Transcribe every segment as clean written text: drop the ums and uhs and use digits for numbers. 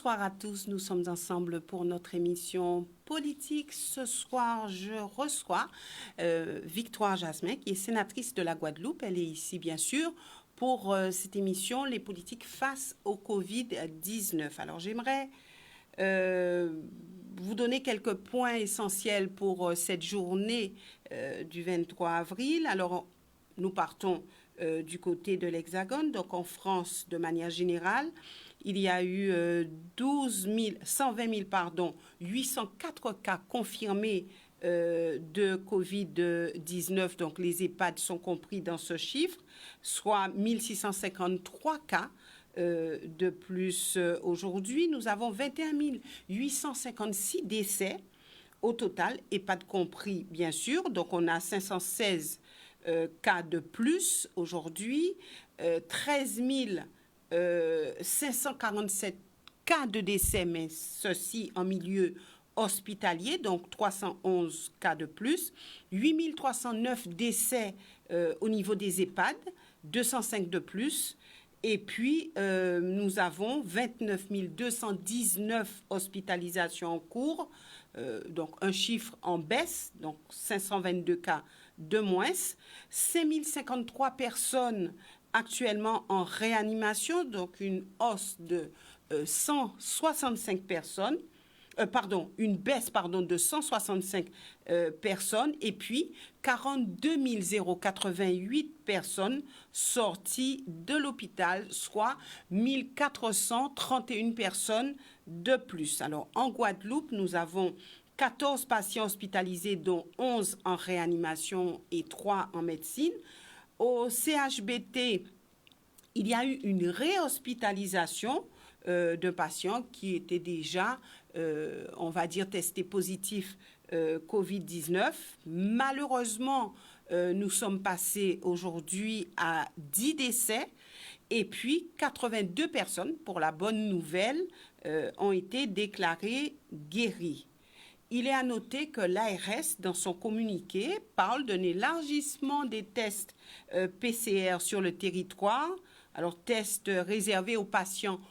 Bonsoir à tous, nous sommes ensemble pour notre émission politique. Ce soir, je reçois Victoire Jasmin, qui est sénatrice de la Guadeloupe. Elle est ici, bien sûr, pour cette émission, les politiques face au Covid-19. Alors, j'aimerais vous donner quelques points essentiels pour cette journée du 23 avril. Alors, nous partons du côté de l'Hexagone, donc en France, de manière générale. Il y a eu 120 804 cas confirmés de Covid-19, donc les EHPAD sont compris dans ce chiffre, soit 1653 cas de plus aujourd'hui. Nous avons 21 856 décès au total, EHPAD compris bien sûr, donc on a 516 cas de plus aujourd'hui, 13 547 cas de décès, mais ceci en milieu hospitalier, donc 311 cas de plus, 8 309 décès au niveau des EHPAD, 205 de plus, et puis nous avons 29 219 hospitalisations en cours, donc un chiffre en baisse, donc 522 cas de moins, 5053 personnes actuellement en réanimation, donc une hausse de 165 personnes, une baisse de 165 personnes, et puis 42 088 personnes sorties de l'hôpital, soit 1431 personnes de plus. Alors, en Guadeloupe, nous avons 14 patients hospitalisés, dont 11 en réanimation et 3 en médecine. Au CHBT, il y a eu une réhospitalisation de patients qui étaient déjà, on va dire, testés positifs Covid-19. Malheureusement, nous sommes passés aujourd'hui à 10 décès et puis 82 personnes, pour la bonne nouvelle, ont été déclarées guéries. Il est à noter que l'ARS, dans son communiqué, parle d'un élargissement des tests PCR sur le territoire. Alors, tests réservés aux patients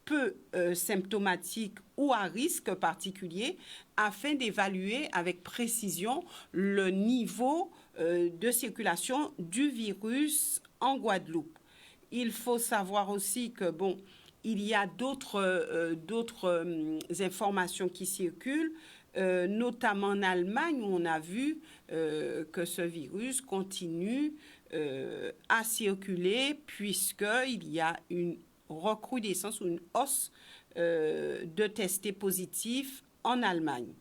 peu symptomatiques ou à risque particulier, afin d'évaluer avec précision le niveau de circulation du virus en Guadeloupe. Il faut savoir aussi que, il y a d'autres informations qui circulent, notamment en Allemagne, où on a vu que ce virus continue à circuler, puisqu'il y a une recrudescence ou une hausse de testés positifs en Allemagne.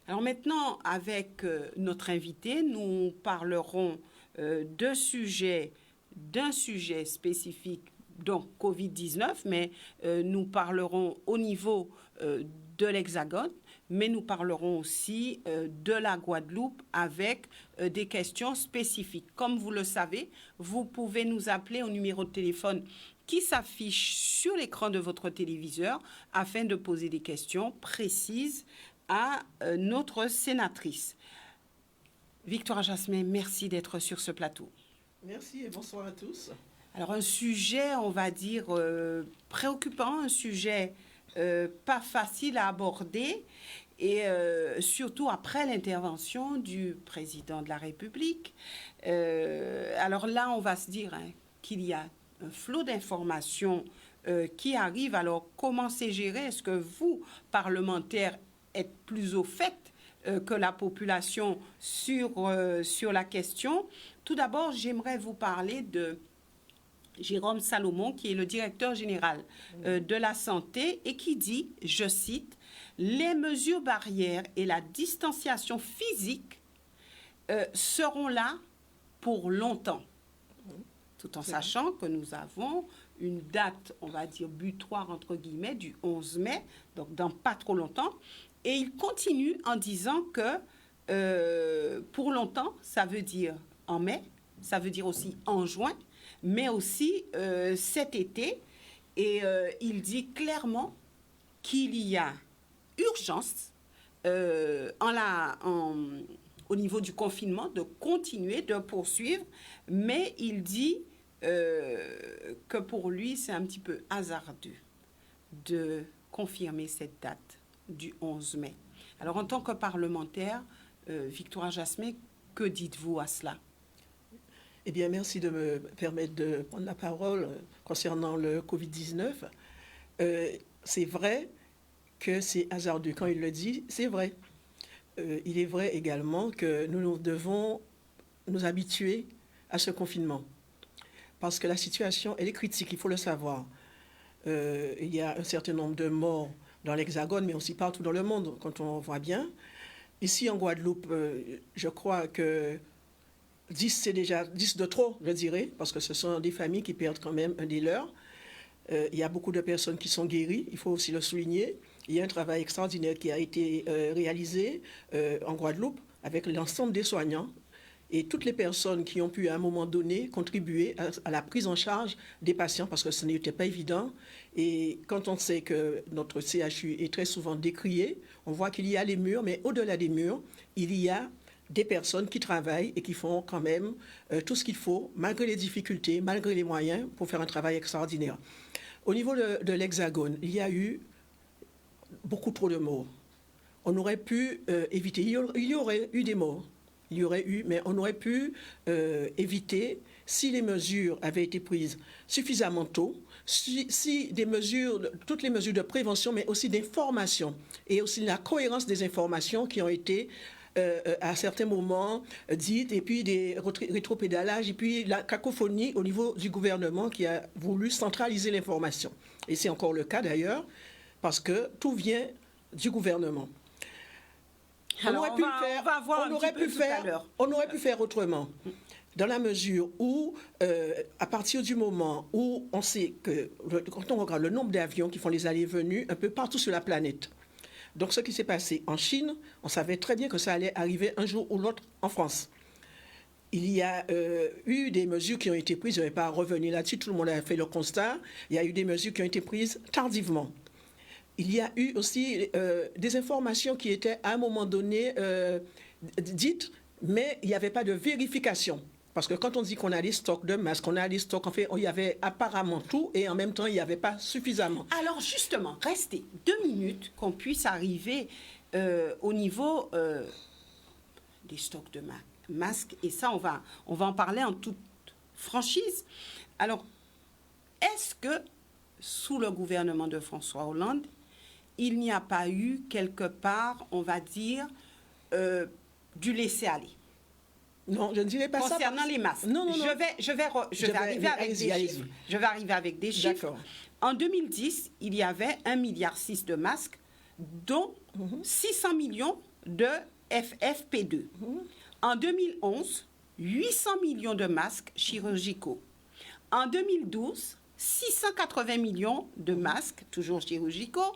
Alors maintenant, avec notre invité, nous parlerons d'un sujet spécifique, donc Covid-19, mais nous parlerons au niveau de l'Hexagone, mais nous parlerons aussi de la Guadeloupe avec des questions spécifiques. Comme vous le savez, vous pouvez nous appeler au numéro de téléphone qui s'affiche sur l'écran de votre téléviseur afin de poser des questions précises à notre sénatrice. Victoire Jasmin, merci d'être sur ce plateau. Merci et bonsoir à tous. Alors, un sujet, on va dire, préoccupant, un sujet pas facile à aborder, et surtout après l'intervention du président de la République. Alors là, on va se dire qu'il y a un flot d'informations qui arrive. Alors, comment c'est géré? Est-ce que vous, parlementaires, êtes plus au fait que la population sur la question? Tout d'abord, j'aimerais vous parler de Jérôme Salomon, qui est le directeur général de la santé, et qui dit, je cite, « Les mesures barrières et la distanciation physique seront là pour longtemps », tout en sachant que nous avons une date, on va dire, butoir, entre guillemets, du 11 mai, donc dans pas trop longtemps. Et il continue en disant que pour longtemps, ça veut dire en mai, ça veut dire aussi en juin, mais aussi cet été. Et il dit clairement qu'il y a urgence au niveau du confinement de continuer, de poursuivre, mais il dit que pour lui, c'est un petit peu hasardeux de confirmer cette date du 11 mai. Alors, en tant que parlementaire, Victoire Jasmin, que dites-vous à cela? Eh bien, merci de me permettre de prendre la parole concernant le Covid-19. C'est vrai que c'est hasardeux. Quand il le dit, c'est vrai. Il est vrai également que nous devons nous habituer à ce confinement. Parce que la situation, elle est critique, il faut le savoir. Il y a un certain nombre de morts dans l'Hexagone, mais aussi partout dans le monde, quand on voit bien. Ici, en Guadeloupe, je crois que 10, c'est déjà 10 de trop, je dirais, parce que ce sont des familles qui perdent quand même un des leurs. Il y a beaucoup de personnes qui sont guéries, il faut aussi le souligner. Il y a un travail extraordinaire qui a été réalisé en Guadeloupe avec l'ensemble des soignants et toutes les personnes qui ont pu à un moment donné contribuer à la prise en charge des patients parce que ce n'était pas évident. Et quand on sait que notre CHU est très souvent décrié, on voit qu'il y a les murs, mais au-delà des murs, il y a des personnes qui travaillent et qui font quand même tout ce qu'il faut, malgré les difficultés, malgré les moyens, pour faire un travail extraordinaire. Au niveau de l'Hexagone, il y a eu beaucoup trop de morts. On aurait pu éviter, il y aurait eu des morts. Il y aurait eu, mais on aurait pu éviter si les mesures avaient été prises suffisamment tôt, si des mesures, toutes les mesures de prévention, mais aussi d'information, et aussi la cohérence des informations qui ont été à certains moments dites, et puis des rétropédalages, et puis la cacophonie au niveau du gouvernement qui a voulu centraliser l'information. Et c'est encore le cas d'ailleurs, parce que tout vient du gouvernement. Alors, on aurait pu faire autrement, dans la mesure où, à partir du moment où on sait que, quand on regarde le nombre d'avions qui font les allées et venues un peu partout sur la planète, donc ce qui s'est passé en Chine, on savait très bien que ça allait arriver un jour ou l'autre en France. Il y a eu des mesures qui ont été prises, je ne vais pas revenir là-dessus, tout le monde a fait le constat, il y a eu des mesures qui ont été prises tardivement. Il y a eu aussi des informations qui étaient à un moment donné dites, mais il n'y avait pas de vérification. Parce que quand on dit qu'on a des stocks de masques, on a des stocks, en fait, il y avait apparemment tout et en même temps, il n'y avait pas suffisamment. Alors justement, restez 2 minutes qu'on puisse arriver au niveau des stocks de masques. Et ça, on va en parler en toute franchise. Alors, est-ce que sous le gouvernement de François Hollande, il n'y a pas eu quelque part, on va dire, du laisser-aller? Non, je ne dirais pas ça. Concernant les masques, non. Je vais arriver avec des chiffres. Je vais arriver avec des chiffres. D'accord. En 2010, il y avait 1,6 milliard de masques, dont 600 millions de FFP2. En 2011, 800 millions de masques chirurgicaux. En 2012, 680 millions de masques, toujours chirurgicaux.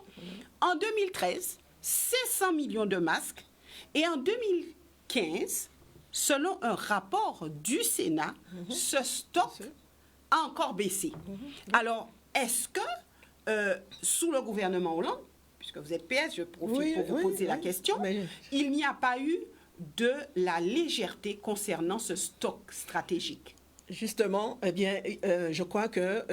En 2013, 500 millions de masques. Et en 2015, selon un rapport du Sénat, ce stock a encore baissé. Alors, est-ce que, sous le gouvernement Hollande, puisque vous êtes PS, je profite pour vous poser la question, il n'y a pas eu de la légèreté concernant ce stock stratégique? Justement, eh bien, je crois que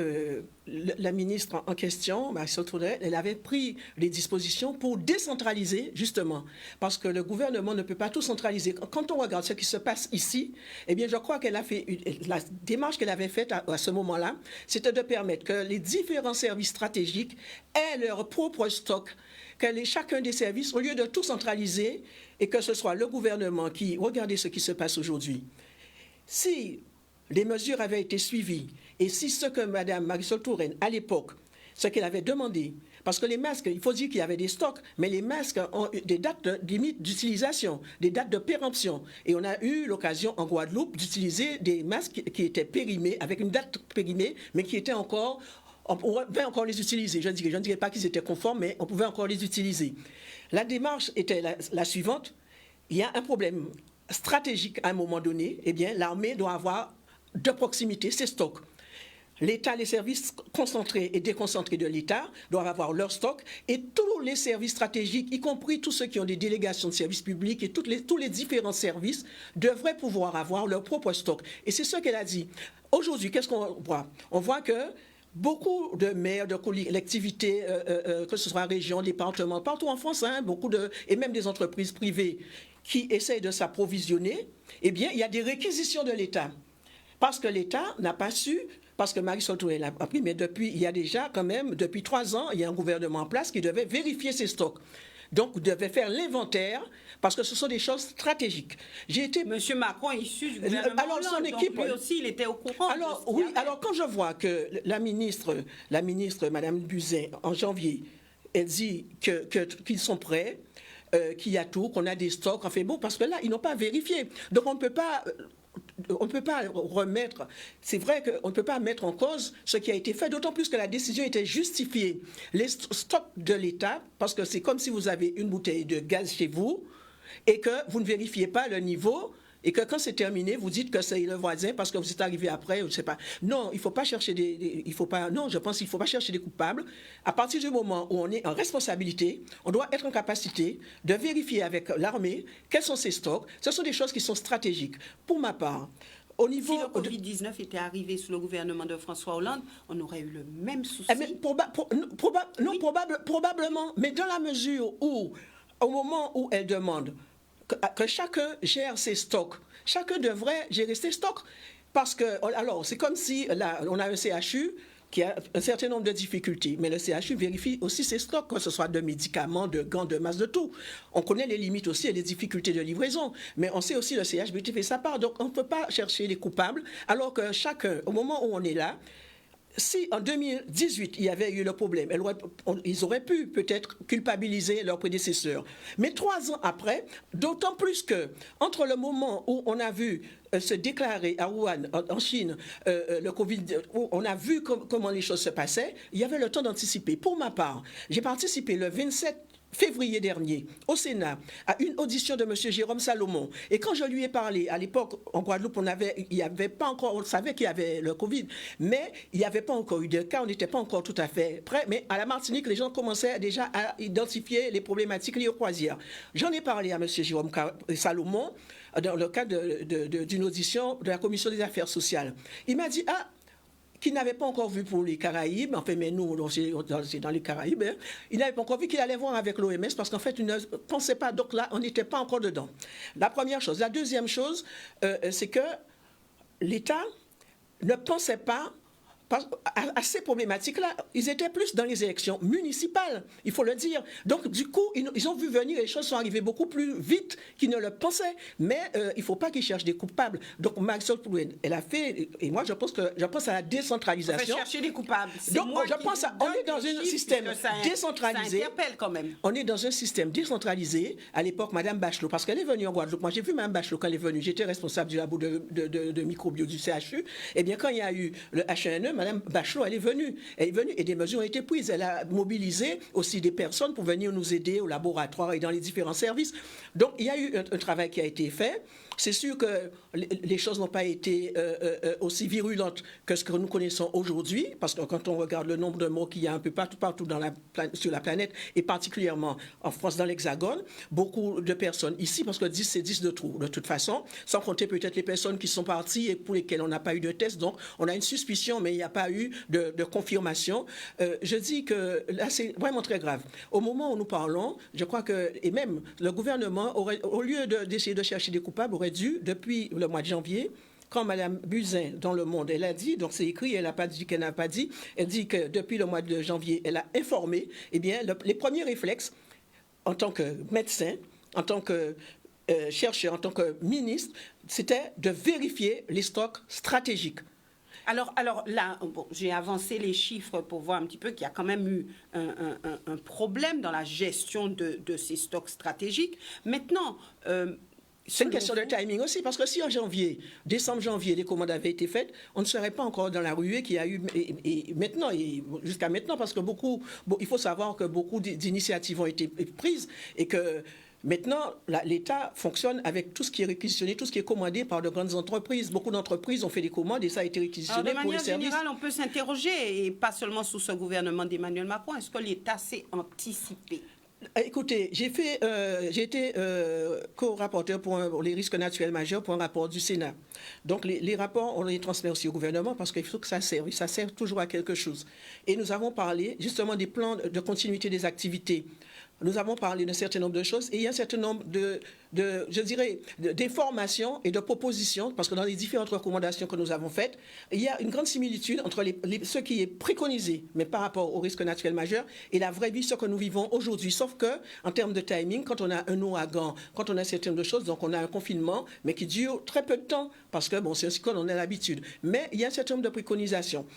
la ministre en question, Marisol Touraine, elle avait pris les dispositions pour décentraliser, justement, parce que le gouvernement ne peut pas tout centraliser. Quand on regarde ce qui se passe ici, eh bien, je crois qu'elle a fait la démarche qu'elle avait faite à ce moment-là, c'était de permettre que les différents services stratégiques aient leur propre stock, que chacun des services, au lieu de tout centraliser, et que ce soit le gouvernement qui, regardez ce qui se passe aujourd'hui. Si les mesures avaient été suivies, et si ce que Mme Marisol Touraine, à l'époque, ce qu'elle avait demandé, parce que les masques, il faut dire qu'il y avait des stocks, mais les masques ont des dates limite d'utilisation, des dates de péremption. Et on a eu l'occasion en Guadeloupe d'utiliser des masques qui étaient périmés, avec une date périmée, mais qui étaient encore, on pouvait encore les utiliser. Je ne dirais pas qu'ils étaient conformes, mais on pouvait encore les utiliser. La démarche était la suivante. Il y a un problème stratégique à un moment donné. Eh bien, l'armée doit avoir de proximité ces stocks. L'État, les services concentrés et déconcentrés de l'État doivent avoir leur stock et tous les services stratégiques, y compris tous ceux qui ont des délégations de services publics et tous les différents services devraient pouvoir avoir leur propre stock. Et c'est ce qu'elle a dit. Aujourd'hui, qu'est-ce qu'on voit? On voit que beaucoup de maires, de collectivités, que ce soit région, département, partout en France, hein, et même des entreprises privées qui essayent de s'approvisionner, eh bien, il y a des réquisitions de l'État. Parce que l'État n'a pas su, parce que Marisol Touré l'a appris, mais il y a déjà quand même, depuis 3 ans, il y a un gouvernement en place qui devait vérifier ses stocks. Donc, devait faire l'inventaire, parce que ce sont des choses stratégiques. Monsieur Macron est issu du gouvernement alors, son équipe, donc lui aussi, il était au courant. Alors, oui, alors quand je vois que la ministre Mme Buzyn, en janvier, elle dit qu'ils sont prêts, qu'il y a tout, qu'on a des stocks, enfin bon, parce que là, ils n'ont pas vérifié. Donc, on ne peut pas remettre, c'est vrai qu'on ne peut pas mettre en cause ce qui a été fait, d'autant plus que la décision était justifiée. Les stocks de l'État, parce que c'est comme si vous avez une bouteille de gaz chez vous et que vous ne vérifiez pas le niveau, et que quand c'est terminé, vous dites que c'est le voisin parce que vous êtes arrivé après, je ne sais pas. Non, il ne faut pas chercher je pense qu'il ne faut pas chercher des coupables. À partir du moment où on est en responsabilité, on doit être en capacité de vérifier avec l'armée quels sont ses stocks. Ce sont des choses qui sont stratégiques. Pour ma part, au niveau si le Covid-19 était arrivé sous le gouvernement de François Hollande, on aurait eu le même souci. Probablement, mais dans la mesure où, au moment où elle demande que chacun gère ses stocks. Chacun devrait gérer ses stocks. Parce que, alors, c'est comme si, là, on a un CHU qui a un certain nombre de difficultés. Mais le CHU vérifie aussi ses stocks, que ce soit de médicaments, de gants, de masques, de tout. On connaît les limites aussi et les difficultés de livraison. Mais on sait aussi le CHBT fait sa part. Donc, on ne peut pas chercher les coupables, alors que chacun, au moment où on est là, si en 2018, il y avait eu le problème, ils auraient pu peut-être culpabiliser leurs prédécesseurs. Mais 3 ans après, d'autant plus que, entre le moment où on a vu se déclarer à Wuhan, en Chine, le Covid, où on a vu comment les choses se passaient, il y avait le temps d'anticiper. Pour ma part, j'ai participé le 27 février dernier, au Sénat, à une audition de M. Jérôme Salomon. Et quand je lui ai parlé, à l'époque, en Guadeloupe, on savait qu'il y avait le Covid, mais il n'y avait pas encore eu de cas, on n'était pas encore tout à fait prêt. Mais à la Martinique, les gens commençaient déjà à identifier les problématiques liées aux croisières. J'en ai parlé à M. Jérôme Salomon, dans le cadre d'une audition de la Commission des affaires sociales. Il m'a dit, qu'il n'avait pas encore vu pour les Caraïbes, enfin, mais nous, c'est dans les Caraïbes, hein, il n'avait pas encore vu qu'il allait voir avec l'OMS, parce qu'en fait, il ne pensait pas, donc là, on n'était pas encore dedans. La première chose. La deuxième chose, c'est que l'État ne pensait pas à ces problématiques-là. Ils étaient plus dans les élections municipales, il faut le dire. Donc, du coup, ils ont vu venir, les choses sont arrivées beaucoup plus vite qu'ils ne le pensaient. Mais il ne faut pas qu'ils cherchent des coupables. Donc, Marisol Touré, elle a fait, et moi, je pense à la décentralisation. On fait chercher des coupables. Donc, on est dans un système décentralisé. Ça interpelle quand même. On est dans un système décentralisé. À l'époque, Mme Bachelot, parce qu'elle est venue en Guadeloupe. Moi, j'ai vu Mme Bachelot quand elle est venue. J'étais responsable du labo de microbio du CHU. Eh bien, quand il y a eu le H1N1, Mme Bachelot, elle est venue et des mesures ont été prises. Elle a mobilisé aussi des personnes pour venir nous aider au laboratoire et dans les différents services. Donc, il y a eu un travail qui a été fait. C'est sûr que les choses n'ont pas été aussi virulentes que ce que nous connaissons aujourd'hui, parce que quand on regarde le nombre de morts qu'il y a un peu partout sur la planète, et particulièrement en France, dans l'Hexagone, beaucoup de personnes ici, parce que 10, c'est 10 de trop, de toute façon, sans compter peut-être les personnes qui sont parties et pour lesquelles on n'a pas eu de test. Donc, on a une suspicion, mais il n'y a pas eu de confirmation. Je dis que là, c'est vraiment très grave. Au moment où nous parlons, je crois que, et même le gouvernement, au lieu d'essayer de chercher des coupables, aurait dû, depuis le mois de janvier, quand Mme Buzyn, dans Le Monde, elle a dit, donc c'est écrit, elle n'a pas dit qu'elle n'a pas dit, elle dit que depuis le mois de janvier, elle a informé, eh bien, les premiers réflexes, en tant que médecin, en tant que chercheur, en tant que ministre, c'était de vérifier les stocks stratégiques. Alors là, bon, j'ai avancé les chiffres pour voir un petit peu qu'il y a quand même eu un problème dans la gestion de ces stocks stratégiques. Maintenant, c'est une question de timing aussi, parce que si en décembre-janvier, les commandes avaient été faites, on ne serait pas encore dans la ruée qu'il y a eu maintenant, jusqu'à maintenant, parce que il faut savoir que beaucoup d'initiatives ont été prises et que maintenant, l'État fonctionne avec tout ce qui est réquisitionné, tout ce qui est commandé par de grandes entreprises. Beaucoup d'entreprises ont fait des commandes et ça a été réquisitionné pour les services. De manière générale, on peut s'interroger, et pas seulement sous ce gouvernement d'Emmanuel Macron, est-ce que l'État s'est anticipé? Écoutez, j'ai été co-rapporteur pour les risques naturels majeurs pour un rapport du Sénat. Donc, les rapports, on les transmet aussi au gouvernement parce qu'il faut que ça serve. Et ça sert toujours à quelque chose. Et nous avons parlé justement des plans de continuité des activités. Nous avons parlé d'un certain nombre de choses et il y a un certain nombre je dirais, d'informations et de propositions, parce que dans les différentes recommandations que nous avons faites, il y a une grande similitude entre ce qui est préconisé, mais par rapport au risque naturel majeur, et la vraie vie, ce que nous vivons aujourd'hui. Sauf que, en termes de timing, quand on a un ouragan, quand on a un certain nombre de choses, donc on a un confinement, mais qui dure très peu de temps, parce que, bon, c'est un cyclone, on a l'habitude. Mais il y a un certain nombre de préconisations.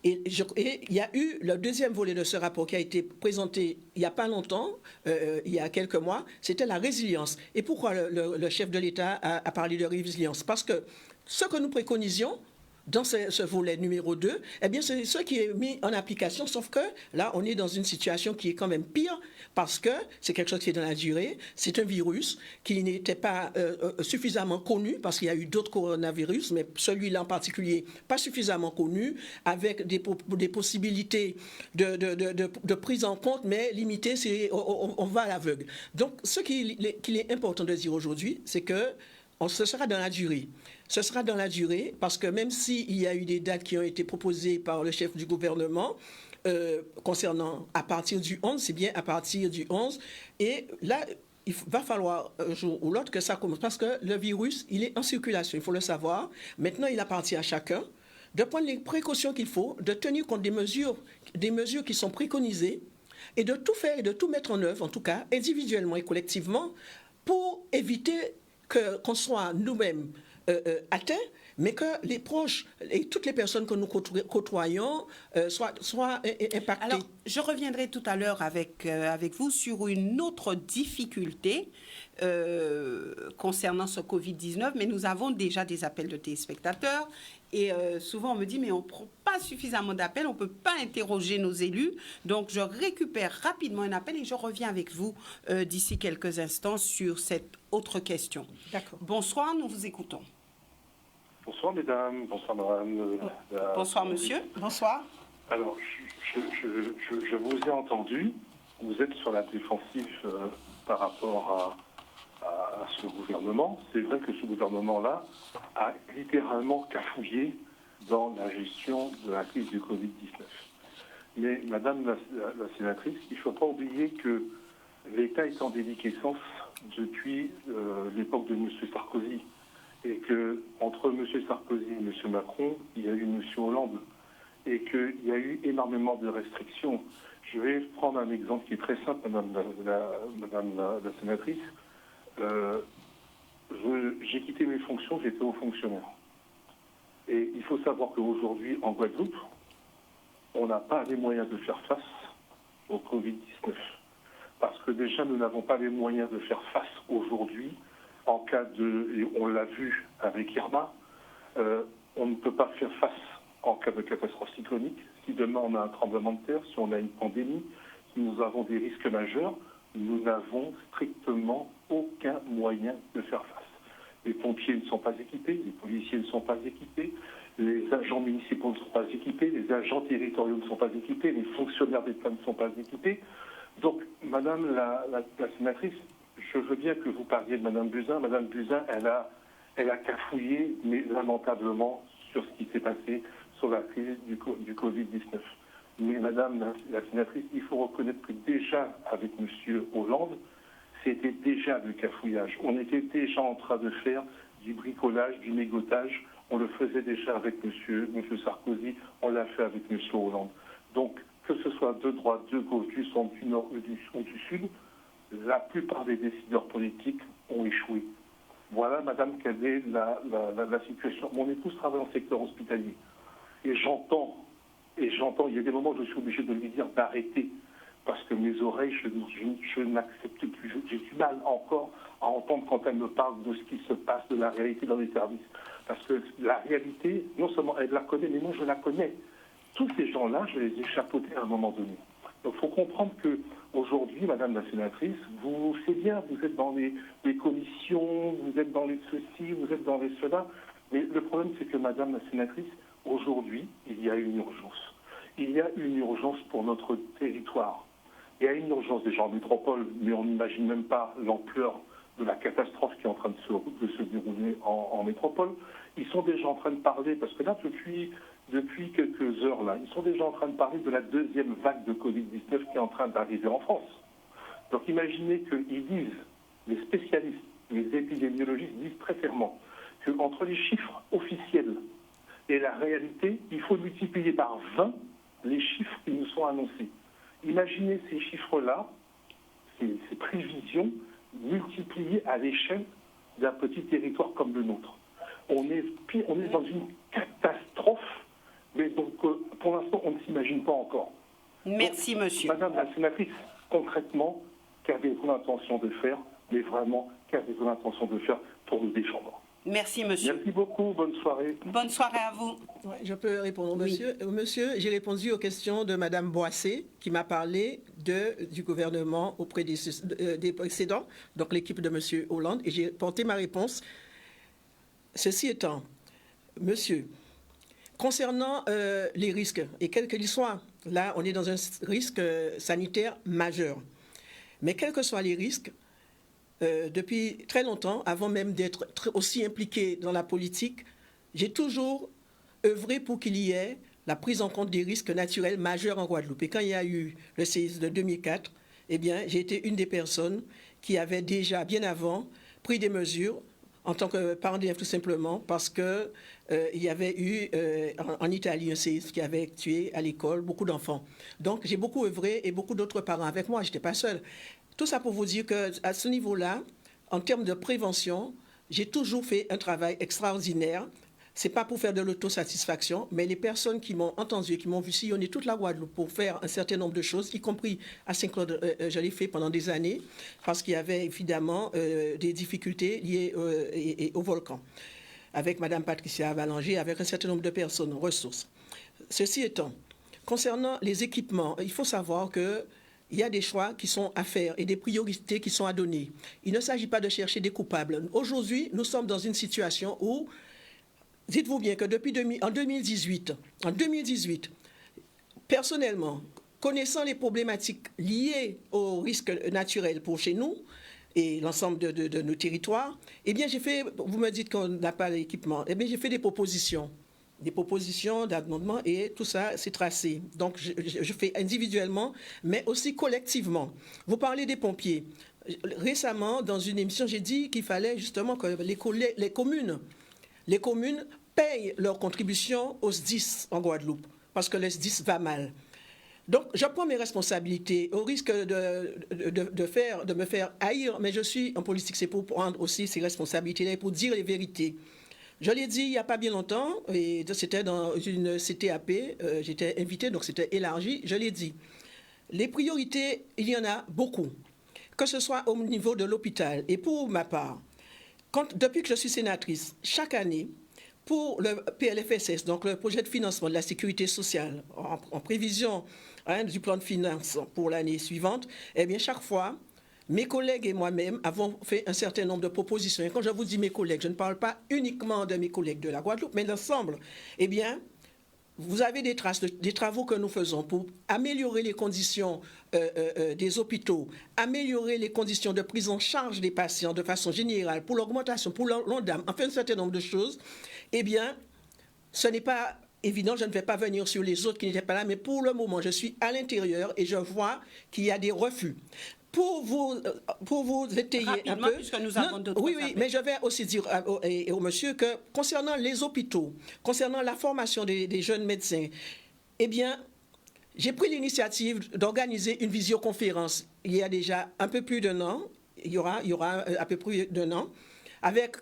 Et il y a eu le deuxième volet de ce rapport qui a été présenté il n'y a pas longtemps, il y a quelques mois, c'était la résilience. Et pourquoi le chef de l'État a parlé de résilience? Parce que ce que nous préconisions dans ce volet numéro 2, eh bien, c'est ce qui est mis en application, sauf que là, on est dans une situation qui est quand même pire, parce que c'est quelque chose qui est dans la durée, c'est un virus qui n'était pas suffisamment connu, parce qu'il y a eu d'autres coronavirus, mais celui-là en particulier, pas suffisamment connu, avec des possibilités de prise en compte, mais limitées, on va à l'aveugle. Donc, ce qu'il est important de dire aujourd'hui, c'est que ce sera dans la durée. Ce sera dans la durée parce que même s'il y a eu des dates qui ont été proposées par le chef du gouvernement concernant à partir du 11, c'est bien à partir du 11. Et là, il va falloir un jour ou l'autre que ça commence parce que le virus, il est en circulation, il faut le savoir. Maintenant, il appartient à chacun de prendre les précautions qu'il faut, de tenir compte des mesures qui sont préconisées et de tout faire et de tout mettre en œuvre, en tout cas individuellement et collectivement, pour éviter qu'on soit nous-mêmes atteints, mais que les proches et toutes les personnes que nous côtoyons soient impactées. Alors, je reviendrai tout à l'heure avec vous sur une autre difficulté concernant ce Covid-19, mais nous avons déjà des appels de téléspectateurs et souvent on me dit mais on ne prend pas suffisamment d'appels, on ne peut pas interroger nos élus, donc je récupère rapidement un appel et je reviens avec vous d'ici quelques instants sur cette autre question. D'accord. Bonsoir, nous vous écoutons. Bonsoir mesdames, bonsoir madame. Bonsoir monsieur. Bonsoir. Alors, je vous ai entendu, vous êtes sur la défensive par rapport à ce gouvernement. C'est vrai que ce gouvernement-là a littéralement cafouillé dans la gestion de la crise du Covid-19. Mais madame la sénatrice, il ne faut pas oublier que l'État est en déliquescence depuis l'époque de M. Sarkozy. Et qu'entre M. Sarkozy et M. Macron, il y a eu M. Hollande. Et qu'il y a eu énormément de restrictions. Je vais prendre un exemple qui est très simple, madame la sénatrice. J'ai quitté mes fonctions, j'étais haut fonctionnaire. Et il faut savoir qu'aujourd'hui, en Guadeloupe, on n'a pas les moyens de faire face au Covid-19. Parce que déjà, nous n'avons pas les moyens de faire face aujourd'hui en cas et on l'a vu avec Irma, on ne peut pas faire face en cas de catastrophe cyclonique. Si demain on a un tremblement de terre, si on a une pandémie, si nous avons des risques majeurs, nous n'avons strictement aucun moyen de faire face. Les pompiers ne sont pas équipés, les policiers ne sont pas équipés, les agents municipaux ne sont pas équipés, les agents territoriaux ne sont pas équipés, les fonctionnaires d'État ne sont pas équipés. Donc, madame la sénatrice, je veux bien que vous parliez de Mme Buzyn. Mme Buzyn, elle a cafouillé, mais lamentablement, sur ce qui s'est passé sur la crise du Covid-19. Mais Mme la sénatrice, il faut reconnaître que déjà, avec M. Hollande, c'était déjà le cafouillage. On était déjà en train de faire du bricolage, du mégotage. On le faisait déjà avec M. Sarkozy, on l'a fait avec M. Hollande. Donc, que ce soit de droite, de gauche, du centre, du nord ou du sud, la plupart des décideurs politiques ont échoué. Voilà, madame, quelle est la situation. Mon épouse travaille en secteur hospitalier. Et j'entends, il y a des moments où je suis obligé de lui dire d'arrêter. Parce que mes oreilles, je n'accepte plus. J'ai du mal encore à entendre quand elle me parle de ce qui se passe, de la réalité dans les services. Parce que la réalité, non seulement elle la connaît, mais moi je la connais. Tous ces gens-là, je les ai chapeautés à un moment donné. Donc il faut comprendre qu'aujourd'hui, madame la sénatrice, c'est bien, vous êtes dans les commissions, vous êtes dans les ceci, vous êtes dans les cela. Mais le problème, c'est que madame la sénatrice, aujourd'hui, il y a une urgence. Il y a une urgence pour notre territoire. Il y a une urgence déjà en métropole, mais on n'imagine même pas l'ampleur de la catastrophe qui est en train de se dérouler en métropole. Ils sont déjà en train de parler, parce que là, depuis quelques heures, là, ils sont déjà en train de parler de la deuxième vague de Covid-19 qui est en train d'arriver en France. Donc imaginez qu'ils disent, les spécialistes, les épidémiologistes disent très clairement qu'entre les chiffres officiels et la réalité, il faut multiplier par 20 les chiffres qui nous sont annoncés. Imaginez ces chiffres-là, ces prévisions, multipliées à l'échelle d'un petit territoire comme le nôtre. On est dans une catastrophe, mais donc pour l'instant, on ne s'imagine pas encore. Merci, donc, monsieur. Madame la sénatrice, concrètement, qu'avez-vous l'intention de faire, mais vraiment, qu'avez-vous l'intention de faire pour nous défendre? Merci, monsieur. Merci beaucoup, bonne soirée. Bonne soirée à vous. Ouais, je peux répondre au monsieur. Oui. Monsieur, j'ai répondu aux questions de Madame Boissé, qui m'a parlé du gouvernement auprès des précédents, donc l'équipe de monsieur Hollande, et j'ai porté ma réponse. Ceci étant, monsieur, concernant les risques, et quels qu'ils soient, là, on est dans un risque sanitaire majeur. Mais quels que soient les risques, depuis très longtemps, avant même d'être aussi impliqué dans la politique, j'ai toujours œuvré pour qu'il y ait la prise en compte des risques naturels majeurs en Guadeloupe. Et quand il y a eu le séisme de 2004, eh bien, j'ai été une des personnes qui avait déjà, bien avant, pris des mesures en tant que parent d'élève, tout simplement, parce qu'il y avait eu en Italie un séisme qui avait tué à l'école beaucoup d'enfants. Donc, j'ai beaucoup œuvré et beaucoup d'autres parents avec moi, je n'étais pas seule. Tout ça pour vous dire qu'à ce niveau-là, en termes de prévention, j'ai toujours fait un travail extraordinaire. Ce n'est pas pour faire de l'autosatisfaction, mais les personnes qui m'ont entendu, qui m'ont vu sillonner toute la Guadeloupe pour faire un certain nombre de choses, y compris à Saint-Claude, je l'ai fait pendant des années, parce qu'il y avait évidemment des difficultés liées au volcan, avec Mme Patricia Avalanger, avec un certain nombre de personnes, ressources. Ceci étant, concernant les équipements, il faut savoir que il y a des choix qui sont à faire et des priorités qui sont à donner. Il ne s'agit pas de chercher des coupables. Aujourd'hui, nous sommes dans une situation où, dites-vous bien que en 2018, personnellement, connaissant les problématiques liées aux risques naturels pour chez nous et l'ensemble de nos territoires, eh bien, vous me dites qu'on n'a pas l'équipement, eh bien, j'ai fait des propositions d'amendement et tout ça, c'est tracé. Donc, je fais individuellement, mais aussi collectivement. Vous parlez des pompiers. Récemment, dans une émission, j'ai dit qu'il fallait justement que les communes payent leur contribution au SDIS en Guadeloupe, parce que le SDIS va mal. Donc, je prends mes responsabilités, au risque de me faire haïr, mais je suis en politique, c'est pour prendre aussi ces responsabilités-là et pour dire les vérités. Je l'ai dit il n'y a pas bien longtemps, et c'était dans une CTAP, j'étais invité, donc c'était élargi, je l'ai dit. Les priorités, il y en a beaucoup, que ce soit au niveau de l'hôpital. Et pour ma part, depuis que je suis sénatrice, chaque année, pour le PLFSS, donc le projet de financement de la sécurité sociale, en prévision du plan de finances pour l'année suivante, eh bien chaque fois, mes collègues et moi-même avons fait un certain nombre de propositions. Et quand je vous dis mes collègues, je ne parle pas uniquement de mes collègues de la Guadeloupe, mais l'ensemble. Eh bien, vous avez des traces des travaux que nous faisons pour améliorer les conditions des hôpitaux, améliorer les conditions de prise en charge des patients de façon générale, pour l'augmentation, pour l'ONDAM, enfin un certain nombre de choses. Eh bien, ce n'est pas évident, je ne vais pas venir sur les autres qui n'étaient pas là, mais pour le moment, je suis à l'intérieur et je vois qu'il y a des refus. Pour vous étayer un peu, puisque nous avons d'autres oui, appels. mais je vais aussi dire au monsieur que concernant les hôpitaux, concernant la formation des jeunes médecins, eh bien, j'ai pris l'initiative d'organiser une visioconférence il y a déjà un peu plus d'un an, il y aura un peu plus d'un an, avec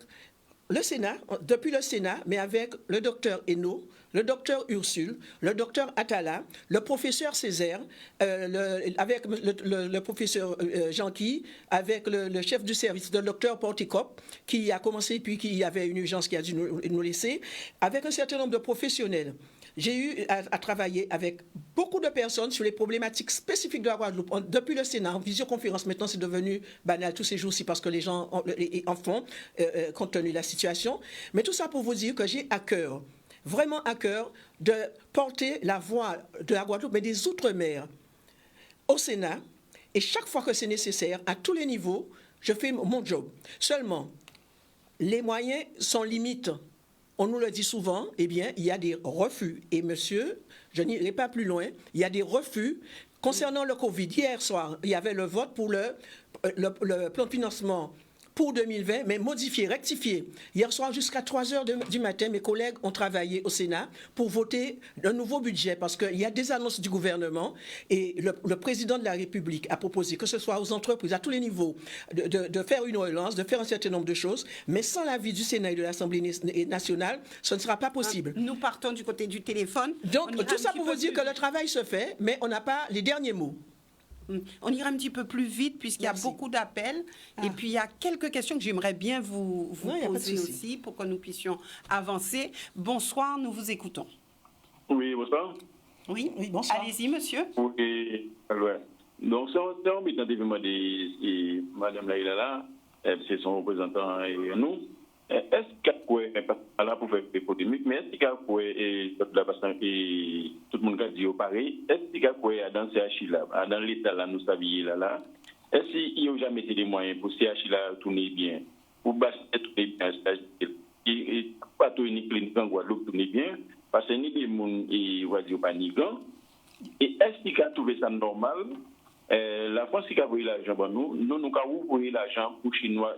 le Sénat, depuis le Sénat, mais avec le docteur Hainaut, le docteur Ursule, le docteur Atala, le professeur Césaire, avec le professeur Jean-Qui, avec le chef du service, le docteur Porticop, qui a commencé, puis qui avait une urgence qui a dû nous laisser, avec un certain nombre de professionnels. J'ai eu à travailler avec beaucoup de personnes sur les problématiques spécifiques de la Guadeloupe. Depuis le Sénat, en visioconférence, maintenant c'est devenu banal tous ces jours-ci parce que les gens en font, compte tenu de la situation. Mais tout ça pour vous dire que j'ai à cœur, vraiment à cœur, de porter la voix de la Guadeloupe, mais des Outre-mer au Sénat, Et chaque fois que c'est nécessaire, à tous les niveaux, je fais mon job. Seulement, les moyens sont limites. On nous le dit souvent, eh bien, il y a des refus. Et monsieur, je n'irai pas plus loin, il y a des refus. Concernant le Covid, hier soir, il y avait le vote pour le plan de financement pour 2020, mais modifié, rectifié. Hier soir, jusqu'à 3 heures du matin, mes collègues ont travaillé au Sénat pour voter un nouveau budget parce qu'il y a des annonces du gouvernement et le président de la République a proposé, que ce soit aux entreprises, à tous les niveaux, de faire une relance, de faire un certain nombre de choses, mais sans l'avis du Sénat et de l'Assemblée nationale, ce ne sera pas possible. Nous partons du côté du téléphone. Donc, tout ça pour vous dire que le travail se fait, mais on n'a pas les derniers mots. On ira un petit peu plus vite puisqu'il y a beaucoup d'appels. Et puis, il y a quelques questions que j'aimerais bien vous poser aussi pour que nous puissions avancer. Bonsoir, nous vous écoutons. Oui, bonsoir. Oui, bonsoir. Allez-y, monsieur. Oui, alors, donc, c'est embêtant de demander Mme Laïla, c'est son représentant et nous. Est-ce qu'il y a là pour faire des polémiques, mais est-ce qu'il y a tout le monde a dit pareil, est-ce qu'il y a dans CHI là, dans l'état là, nous savions là, est-ce qu'il n'y a jamais été des moyens pour CHI là tourner bien, pour bâtir tourner bien, et pas tout une clinique en Guadeloupe tourner bien, parce que ni des gens et radio paniquant, et est-ce qu'il a trouvé ça normal? La France qui a envoyé l'argent pour nous avons envoyé l'argent pour Chinois,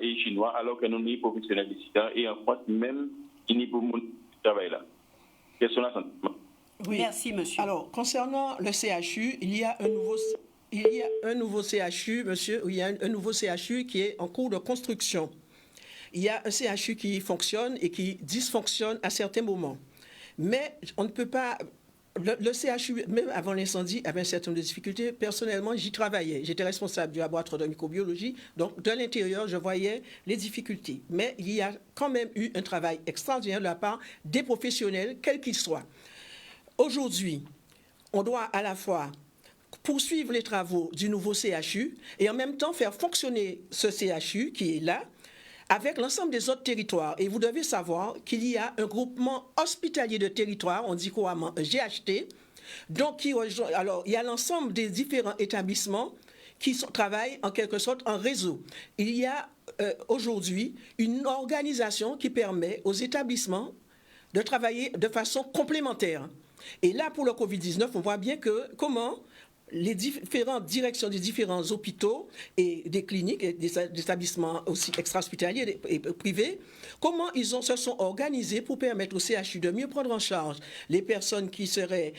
alors que nous sommes professionnels dissidents et en France même, il n'y a pas de travail là. Question là, oui. Merci, monsieur. Alors, concernant le CHU, il y a un nouveau CHU, monsieur, il y a un nouveau CHU qui est en cours de construction. Il y a un CHU qui fonctionne et qui dysfonctionne à certains moments. Mais on ne peut pas... Le CHU, même avant l'incendie, avait un certain nombre de difficultés. Personnellement, j'y travaillais. J'étais responsable du laboratoire de microbiologie. Donc, de l'intérieur, je voyais les difficultés. Mais il y a quand même eu un travail extraordinaire de la part des professionnels, quels qu'ils soient. Aujourd'hui, on doit à la fois poursuivre les travaux du nouveau CHU et en même temps faire fonctionner ce CHU qui est là, avec l'ensemble des autres territoires. Et vous devez savoir qu'il y a un groupement hospitalier de territoire, on dit couramment un GHT, donc alors il y a l'ensemble des différents établissements qui travaillent en quelque sorte en réseau. Il y a aujourd'hui une organisation qui permet aux établissements de travailler de façon complémentaire. Et là, pour le Covid-19, on voit bien comment les différentes directions des différents hôpitaux et des cliniques et des établissements aussi extra-hospitaliers et privés, comment ils se sont organisés pour permettre au CHU de mieux prendre en charge les personnes qui seraient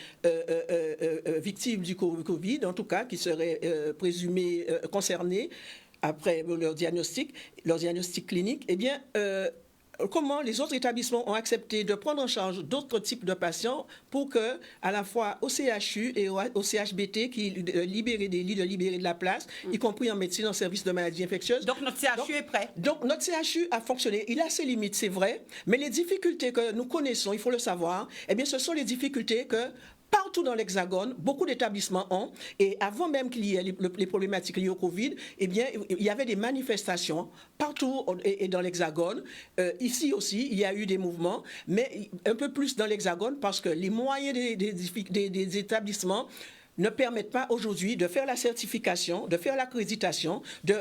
victimes du Covid, en tout cas, qui seraient présumées concernées après leur diagnostic clinique. Eh bien, comment les autres établissements ont accepté de prendre en charge d'autres types de patients pour que, à la fois au CHU et au CHBT, qui libéraient des lits, de libérer de la place, y compris en médecine, en service de maladies infectieuses. Donc notre CHU est prêt. Donc notre CHU a fonctionné. Il a ses limites, c'est vrai, mais les difficultés que nous connaissons, il faut le savoir, eh bien ce sont les difficultés que partout dans l'Hexagone, beaucoup d'établissements ont, et avant même qu'il y ait les problématiques liées au Covid, eh bien, il y avait des manifestations partout et dans l'Hexagone. Ici aussi, il y a eu des mouvements, mais un peu plus dans l'Hexagone parce que les moyens des établissements ne permettent pas aujourd'hui de faire la certification, de faire l'accréditation, de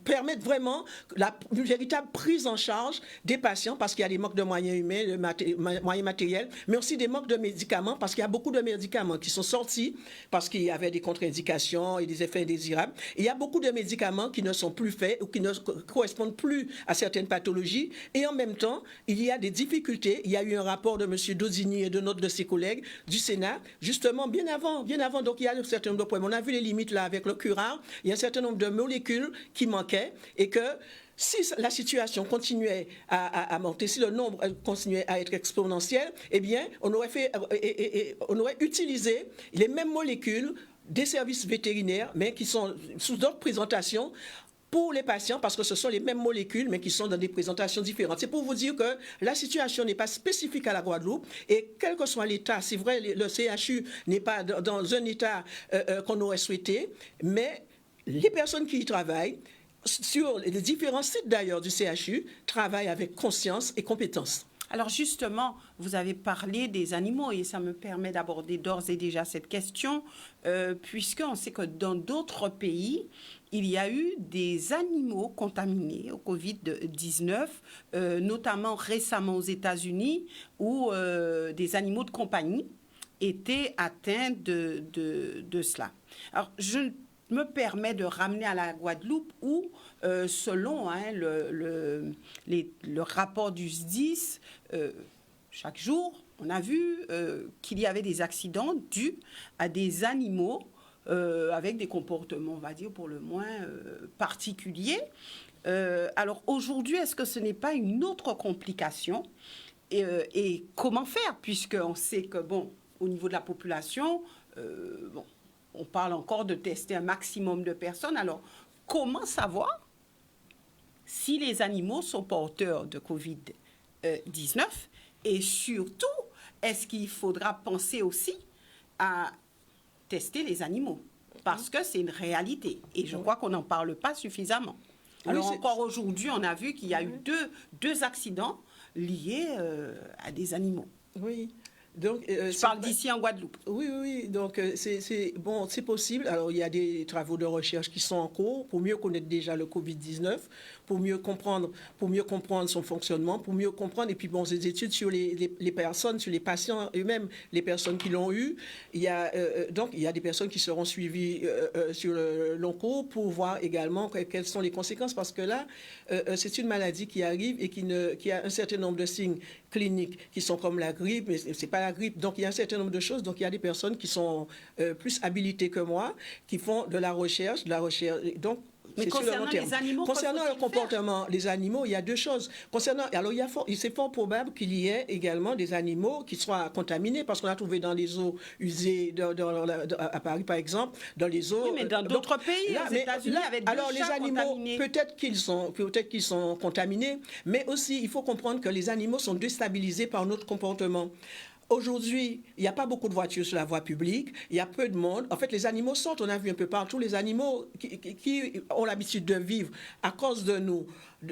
permettre vraiment une véritable prise en charge des patients parce qu'il y a des manques de moyens humains, de moyens matériels, mais aussi des manques de médicaments parce qu'il y a beaucoup de médicaments qui sont sortis parce qu'il y avait des contre-indications et des effets indésirables. Et il y a beaucoup de médicaments qui ne sont plus faits ou qui ne correspondent plus à certaines pathologies. Et en même temps, il y a des difficultés. Il y a eu un rapport de M. Dodini et de notre de ses collègues du Sénat, justement bien avant. Donc il y a un certain nombre de problèmes. On a vu les limites là avec le curare. Il y a un certain nombre de molécules qui manquait et que si la situation continuait à monter, si le nombre continuait à être exponentiel, eh bien, on aurait utilisé les mêmes molécules des services vétérinaires, mais qui sont sous d'autres présentations pour les patients, parce que ce sont les mêmes molécules, mais qui sont dans des présentations différentes. C'est pour vous dire que la situation n'est pas spécifique à la Guadeloupe, et quel que soit l'état, c'est vrai, le CHU n'est pas dans un état qu'on aurait souhaité, mais les personnes qui y travaillent, sur les différents sites d'ailleurs du CHU, travaillent avec conscience et compétence. Alors justement, vous avez parlé des animaux et ça me permet d'aborder d'ores et déjà cette question, puisqu'on sait que dans d'autres pays, il y a eu des animaux contaminés au Covid-19, notamment récemment aux États-Unis, où des animaux de compagnie étaient atteints de cela. Alors, je me permets de ramener à la Guadeloupe où, selon le rapport du SDIS, chaque jour, on a vu qu'il y avait des accidents dus à des animaux avec des comportements, on va dire, pour le moins particuliers. Alors aujourd'hui, est-ce que ce n'est pas une autre complication et comment faire, puisqu'on sait que, bon, au niveau de la population, on parle encore de tester un maximum de personnes. Alors, comment savoir si les animaux sont porteurs de Covid-19 et surtout, est-ce qu'il faudra penser aussi à tester les animaux? Parce que c'est une réalité et je crois qu'on n'en parle pas suffisamment. Alors, encore aujourd'hui, on a vu qu'il y a eu deux accidents liés à des animaux. Oui. Donc, je parle d'ici en Guadeloupe. Oui. Donc, c'est possible. Alors, il y a des travaux de recherche qui sont en cours pour mieux connaître déjà le Covid-19, pour mieux comprendre son fonctionnement, pour mieux comprendre. Et puis, bon, ces études sur les personnes, sur les patients eux-mêmes, les personnes qui l'ont eu. Donc, il y a des personnes qui seront suivies sur le long cours pour voir également quelles sont les conséquences. Parce que là, c'est une maladie qui arrive et qui a un certain nombre de signes cliniques qui sont comme la grippe, mais c'est pas la grippe. Donc, il y a un certain nombre de choses. Donc, il y a des personnes qui sont plus habilitées que moi, qui font de la recherche. Donc, mais concernant les animaux, concernant le comportement des animaux, il y a deux choses. Alors, c'est fort probable qu'il y ait également des animaux qui soient contaminés, parce qu'on a trouvé dans les eaux usées à Paris, par exemple, dans les eaux. Oui, mais dans d'autres pays, aux États-Unis, avec alors les animaux, peut-être qu'ils sont contaminés, mais aussi il faut comprendre que les animaux sont déstabilisés par notre comportement. Aujourd'hui, il n'y a pas beaucoup de voitures sur la voie publique, il y a peu de monde. En fait, les animaux sortent, on a vu un peu partout, les animaux qui ont l'habitude de vivre à cause de nous,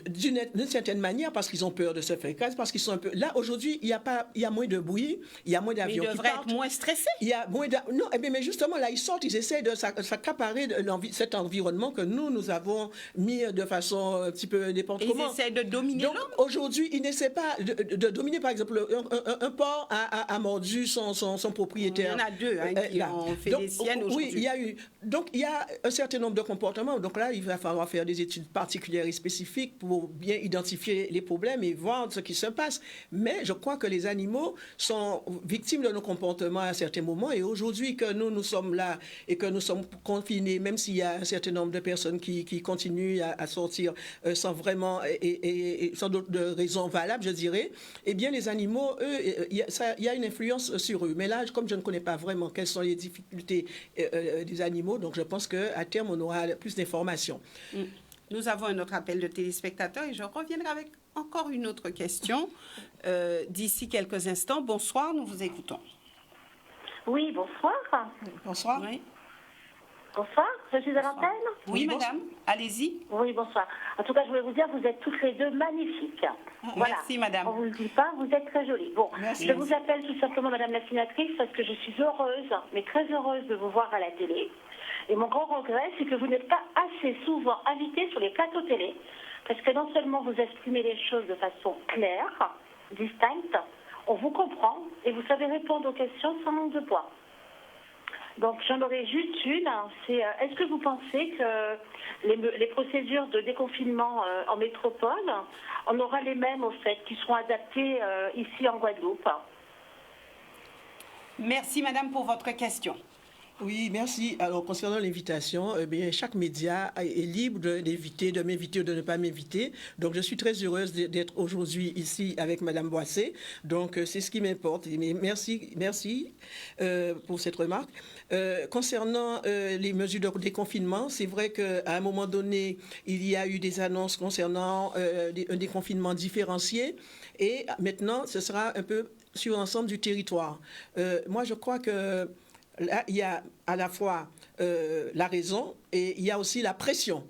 d'une certaine manière, parce qu'ils ont peur de se faire écraser, parce qu'ils sont un peu... Là, aujourd'hui, il y a moins de bruit, il y a moins d'avions qui partent. Ils devraient être moins stressés. Il y a moins non, mais justement, là, ils sortent, ils essaient de s'accaparer cet environnement que nous avons mis de façon un petit peu n'importe comment. Ils essaient de dominer l'homme. Aujourd'hui, ils n'essaient pas de dominer, par exemple, un porc a mordu son propriétaire. Il y en a deux qui ont fait des siennes aujourd'hui. Oui, il y a un certain nombre de comportements. Donc là, il va falloir faire des études particulières et spécifiques pour bien identifier les problèmes et voir ce qui se passe. Mais je crois que les animaux sont victimes de nos comportements à un certain moment. Et aujourd'hui, que nous sommes là et que nous sommes confinés, même s'il y a un certain nombre de personnes qui continuent à sortir sans vraiment et sans d'autres raisons valables, je dirais, eh bien, les animaux, eux, il y a une influence sur eux. Mais là, comme je ne connais pas vraiment quelles sont les difficultés des animaux, donc je pense qu'à terme, on aura plus d'informations. Nous avons un autre appel de téléspectateurs et je reviendrai avec encore une autre question d'ici quelques instants. Bonsoir, nous vous écoutons. Oui, bonsoir. Bonsoir. Oui. Bonsoir, je suis à l'antenne. Oui, madame, allez-y. Oui, bonsoir. En tout cas, je voulais vous dire, vous êtes toutes les deux magnifiques. Voilà. Merci, madame. On ne vous le dit pas, vous êtes très jolies. Bon, merci. Je vous appelle tout simplement, madame la sénatrice, parce que je suis heureuse, mais très heureuse de vous voir à la télé. Et mon grand regret, c'est que vous n'êtes pas assez souvent invité sur les plateaux télé, parce que non seulement vous exprimez les choses de façon claire, distincte, on vous comprend, et vous savez répondre aux questions sans manque de poids. Donc j'en aurais juste une, c'est est-ce que vous pensez que les procédures de déconfinement en métropole, on aura les mêmes au fait, qui seront adaptées ici en Guadeloupe? Merci madame pour votre question. Oui, merci. Alors, concernant l'invitation, chaque média est libre de m'inviter ou de ne pas m'inviter. Donc, je suis très heureuse d'être aujourd'hui ici avec Madame Boissé. Donc, c'est ce qui m'importe. Merci pour cette remarque. Concernant les mesures de déconfinement, c'est vrai qu'à un moment donné, il y a eu des annonces concernant un déconfinement différencié. Et maintenant, ce sera un peu sur l'ensemble du territoire. Moi, je crois que là, il y a à la fois la raison et il y a aussi la pression.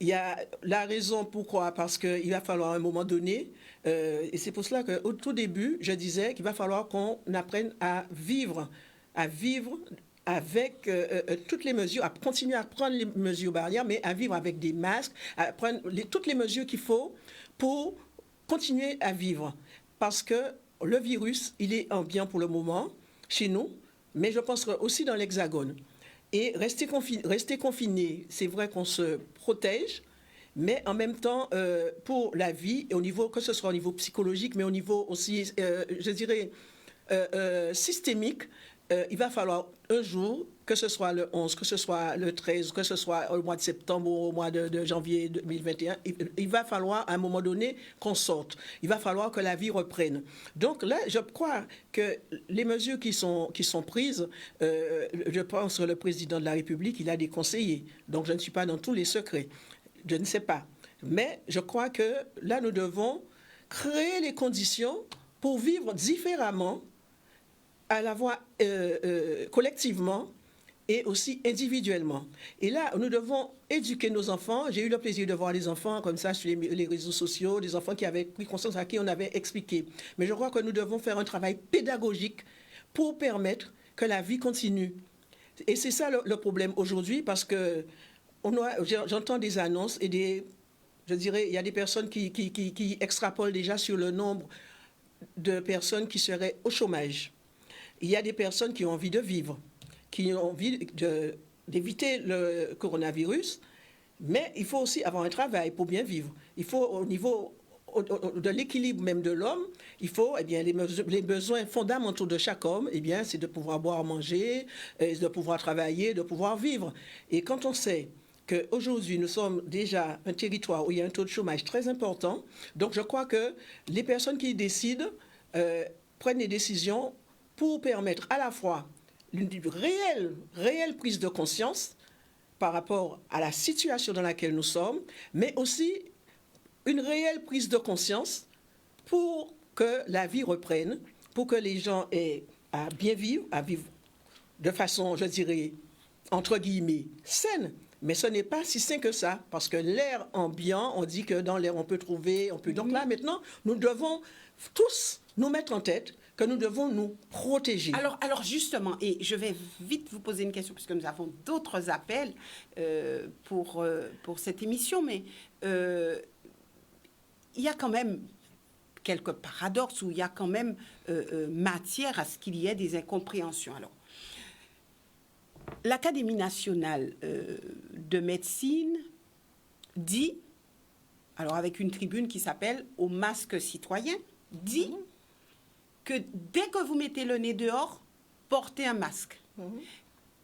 il y a la raison pourquoi, parce qu'il va falloir à un moment donné, et c'est pour cela qu'au tout début, je disais qu'il va falloir qu'on apprenne à vivre avec toutes les mesures, à continuer à prendre les mesures barrières, mais à vivre avec des masques, à prendre toutes les mesures qu'il faut pour continuer à vivre. Parce que le virus, il est ambiant pour le moment chez nous, mais je pense aussi dans l'Hexagone. Et rester confiné, c'est vrai qu'on se protège, mais en même temps, pour la vie, et au niveau, que ce soit au niveau psychologique, mais au niveau aussi, je dirais, systémique, il va falloir un jour, que ce soit le 11, que ce soit le 13, que ce soit au mois de septembre ou au mois de janvier 2021, il va falloir à un moment donné qu'on sorte. Il va falloir que la vie reprenne. Donc là, je crois que les mesures qui sont prises, je pense que le président de la République, il a des conseillers. Donc je ne suis pas dans tous les secrets. Je ne sais pas. Mais je crois que là, nous devons créer les conditions pour vivre différemment, à la fois collectivement et aussi individuellement. Et là, nous devons éduquer nos enfants. J'ai eu le plaisir de voir des enfants comme ça sur les réseaux sociaux, des enfants qui avaient pris conscience, à qui on avait expliqué. Mais je crois que nous devons faire un travail pédagogique pour permettre que la vie continue. Et c'est ça le problème aujourd'hui, parce que j'entends des annonces et je dirais, il y a des personnes qui extrapolent déjà sur le nombre de personnes qui seraient au chômage. Il y a des personnes qui ont envie de vivre, qui ont envie d'éviter le coronavirus, mais il faut aussi avoir un travail pour bien vivre. Il faut, au niveau de l'équilibre même de l'homme, il faut, eh bien, les besoins fondamentaux de chaque homme, eh bien, c'est de pouvoir boire, manger, de pouvoir travailler, de pouvoir vivre. Et quand on sait qu'aujourd'hui, nous sommes déjà un territoire où il y a un taux de chômage très important, donc je crois que les personnes qui décident prennent des décisions pour permettre à la fois une réelle prise de conscience par rapport à la situation dans laquelle nous sommes, mais aussi une réelle prise de conscience pour que la vie reprenne, pour que les gens aient à vivre de façon, je dirais, entre guillemets, saine. Mais ce n'est pas si sain que ça, parce que l'air ambiant, on dit que dans l'air on peut trouver, Donc là, maintenant, nous devons tous nous mettre en tête que nous devons nous protéger. Alors justement, et je vais vite vous poser une question, puisque nous avons d'autres appels pour cette émission, mais il y a quand même quelques paradoxes, où il y a quand même matière à ce qu'il y ait des incompréhensions. Alors, l'Académie nationale de médecine dit, alors avec une tribune qui s'appelle « Au masque citoyen », dit que dès que vous mettez le nez dehors, portez un masque.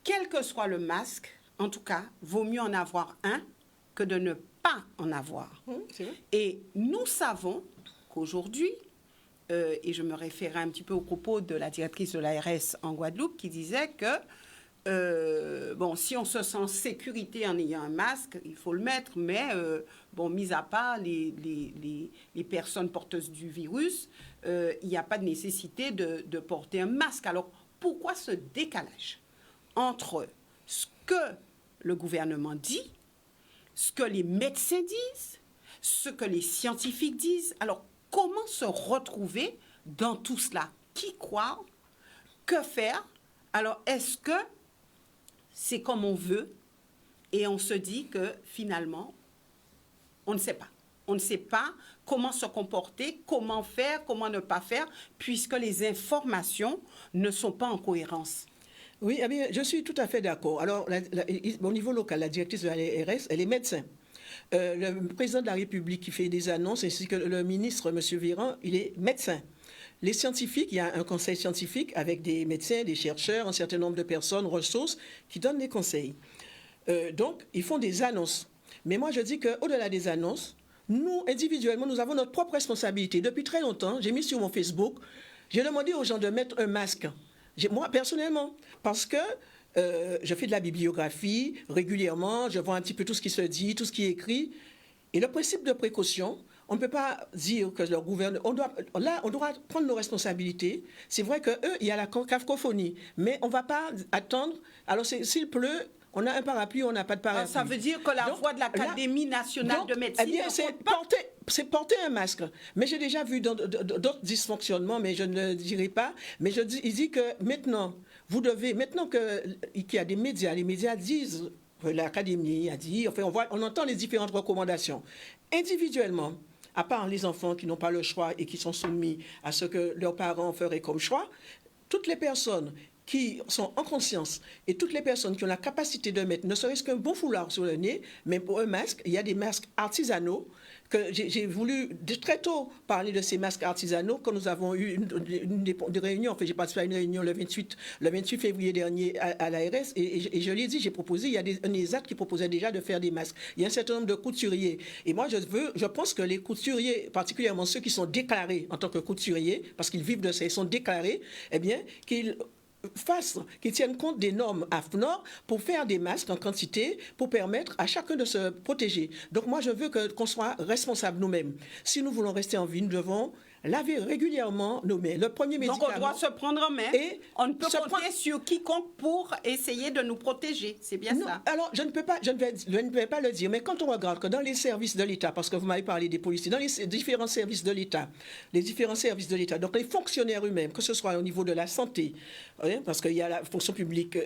Quel que soit le masque, en tout cas, vaut mieux en avoir un que de ne pas en avoir. Et nous savons qu'aujourd'hui, et je me référais un petit peu au propos de la directrice de l'ARS en Guadeloupe, qui disait que si on se sent en sécurité en ayant un masque, il faut le mettre, mais mis à part les personnes porteuses du virus, il n'y a pas de nécessité de porter un masque. Alors, pourquoi ce décalage entre ce que le gouvernement dit, ce que les médecins disent, ce que les scientifiques disent? Alors, comment se retrouver dans tout cela? Qui croire? Que faire? Alors, est-ce que c'est comme on veut, et on se dit que finalement, on ne sait pas. On ne sait pas comment se comporter, comment faire, comment ne pas faire, puisque les informations ne sont pas en cohérence. Oui, eh bien, je suis tout à fait d'accord. Alors, au niveau local, la directrice de l'ARS, elle est médecin. Le président de la République qui fait des annonces, ainsi que le ministre, M. Véran, il est médecin. Les scientifiques, il y a un conseil scientifique avec des médecins, des chercheurs, un certain nombre de personnes, ressources, qui donnent des conseils. Donc, ils font des annonces. Mais moi, je dis qu'au-delà des annonces, nous, individuellement, nous avons notre propre responsabilité. Depuis très longtemps, j'ai mis sur mon Facebook, j'ai demandé aux gens de mettre un masque. Moi, personnellement, parce que je fais de la bibliographie régulièrement, je vois un petit peu tout ce qui se dit, tout ce qui est écrit. Et le principe de précaution, on ne peut pas dire que le gouvernement... on doit prendre nos responsabilités. C'est vrai qu'eux, il y a la cacophonie, mais on ne va pas attendre. Alors, s'il pleut, On a un parapluie, on n'a pas de parapluie. Ça veut dire que la voix de l'Académie nationale de médecine... Eh bien, c'est porter un masque. Mais j'ai déjà vu d'autres dysfonctionnements, mais je ne le dirai pas. Mais il dit que maintenant, maintenant qu'il y a des médias, les médias disent, l'Académie a dit, enfin, on entend les différentes recommandations. Individuellement, à part les enfants qui n'ont pas le choix et qui sont soumis à ce que leurs parents feraient comme choix, toutes les personnes qui sont en conscience et toutes les personnes qui ont la capacité de mettre ne serait-ce qu'un bon foulard sur le nez, mais pour un masque, il y a des masques artisanaux que j'ai voulu très tôt parler de ces masques artisanaux quand nous avons eu une réunion, enfin j'ai participé à une réunion le 28 février dernier à l'ARS et je l'ai dit, j'ai proposé, il y a un ESAT qui proposait déjà de faire des masques. Il y a un certain nombre de couturiers et moi je pense que les couturiers, particulièrement ceux qui sont déclarés en tant que couturiers, parce qu'ils vivent de ça, ils sont déclarés, eh bien qu'ils tiennent compte des normes AFNOR pour faire des masques en quantité pour permettre à chacun de se protéger. Donc moi, je veux qu'on soit responsables nous-mêmes. Si nous voulons rester en vie, nous devons laver régulièrement nos mains. Le premier médicament... Donc on doit se prendre en main. Et on ne peut compter sur quiconque pour essayer de nous protéger. C'est bien ça. Alors, je ne vais pas le dire, mais quand on regarde que dans les services de l'État, parce que vous m'avez parlé des policiers, dans les différents services de l'État, donc les fonctionnaires eux-mêmes, que ce soit au niveau de la santé, parce qu'il y a la fonction publique